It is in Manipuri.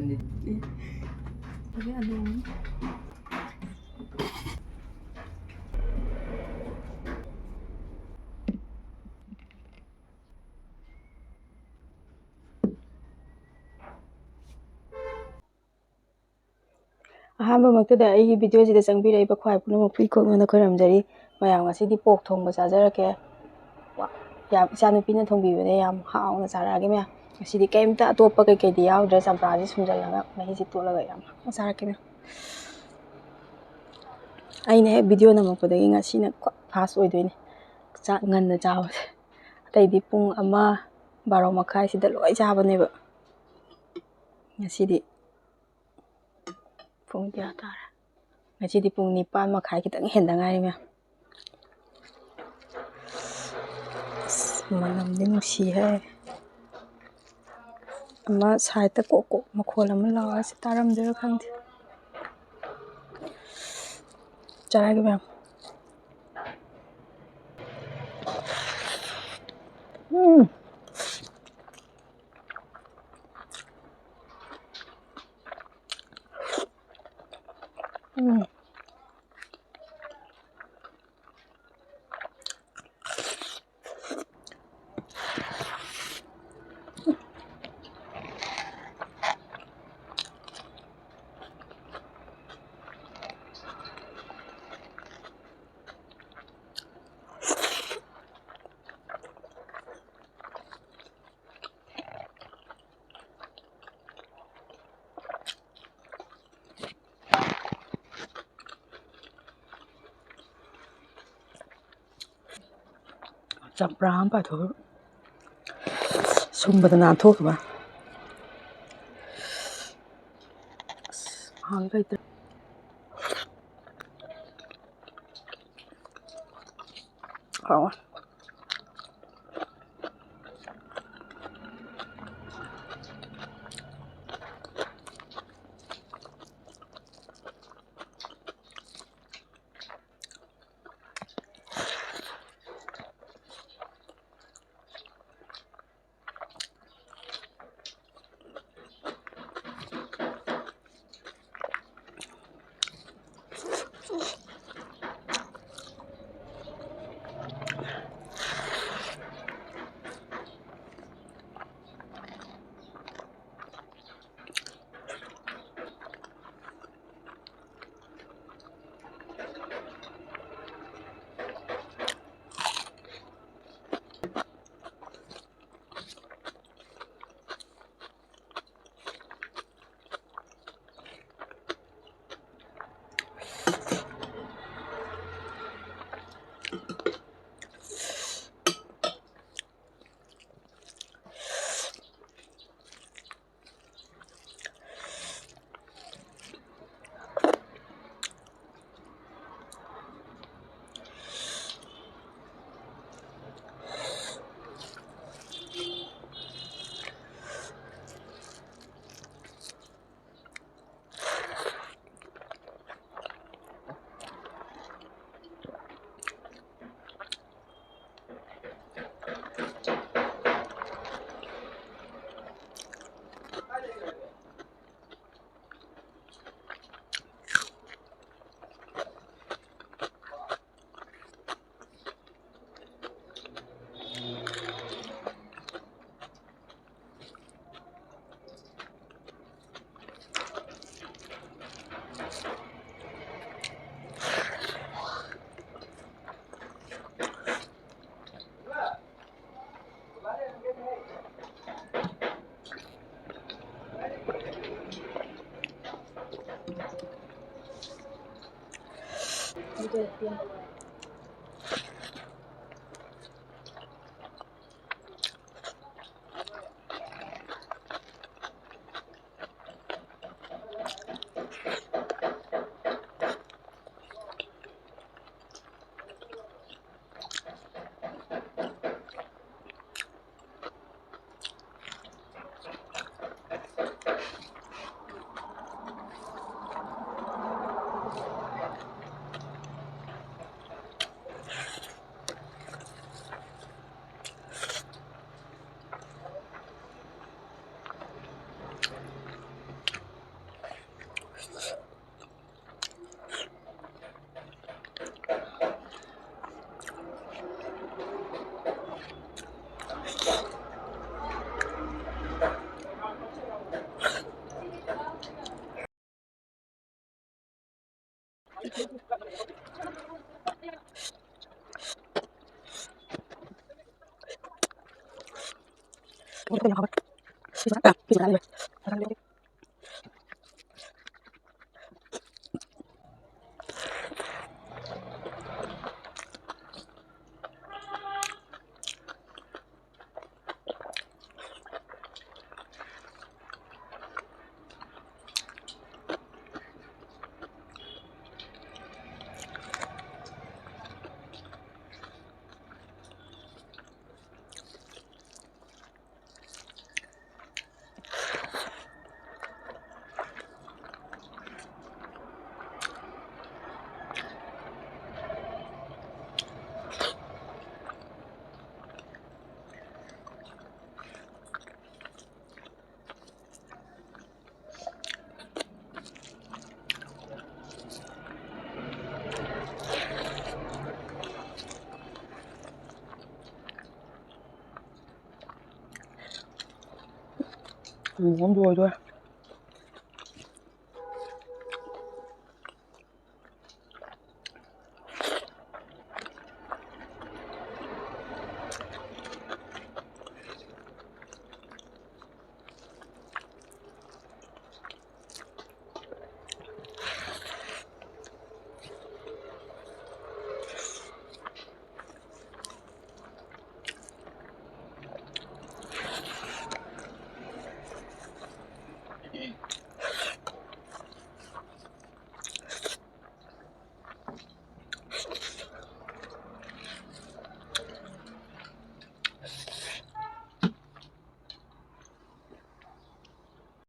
Tapi ada yang ꯑꯍꯥꯟꯕꯃꯛꯇꯗ ꯑꯩꯒꯤ ꯚꯤꯗꯤꯑꯣꯁꯤꯗ ꯆꯪꯕꯤꯔꯛꯏꯕ ꯈ꯭ꯋꯥꯏ ꯄꯨꯝꯅꯃꯛ ꯄꯤꯈꯣꯛꯅꯅ ꯈꯣꯏꯔꯝꯖꯔꯤ ꯃꯌꯥꯝ ꯉꯁꯤꯗꯤ ꯄꯣꯛ ꯊꯣꯡꯕ ꯆꯥꯖꯔꯛꯀꯦ ꯏꯆꯥꯅꯨꯄꯤꯅ ꯊꯣꯡꯕꯤꯕꯅꯦ ꯌꯥꯝ ꯍꯥꯎꯅ ꯆꯥꯔꯛꯑꯒꯦ ꯃꯌꯥꯝ ꯉꯁꯤꯗꯤ ꯀꯩꯝꯇ ꯑꯇꯣꯞꯄ ꯀꯩꯀꯩꯗꯤ ꯌꯥꯎꯗ꯭ꯔꯦ ꯆꯝꯄ꯭ꯔꯥꯁꯤ ꯁꯨꯝꯖꯜꯂꯒ ꯃꯍꯤꯁꯤ ꯇꯣꯠꯂꯒ ꯌꯥꯝ ꯍꯥꯎꯅ ꯆꯥꯔꯛꯀꯦ ꯃꯌꯥꯝ ꯑꯩꯅ ꯍꯦꯛ ꯚꯤꯗꯤꯑꯣ ꯅꯝꯃꯛꯄꯗꯒꯤ ꯉꯁꯤꯅ ꯈ꯭ꯋꯥꯏ ꯐꯥꯁ ꯑꯣꯏꯗꯣꯏꯅꯦ ꯆꯥꯛ ꯉꯟꯅ ꯆꯥꯕꯁꯦ ꯑꯇꯩꯗꯤ ꯄꯨꯡ 1-12 ꯁꯤꯗ ꯂꯣꯏ ꯆꯥꯕꯅꯦꯕ ꯉꯁꯤꯗꯤ ꯄꯨꯡ ꯀꯌꯥ ꯇꯥꯔꯦ ngasi디 pung 9:30 kitang henda ngari mya manamdi nusi hai ama saita kok makhol ama lawa si taram dera khangdi charage mya Champra apa tuh? Sumber nato apa? Hangga itu. Oh. Ngon rồi thôi.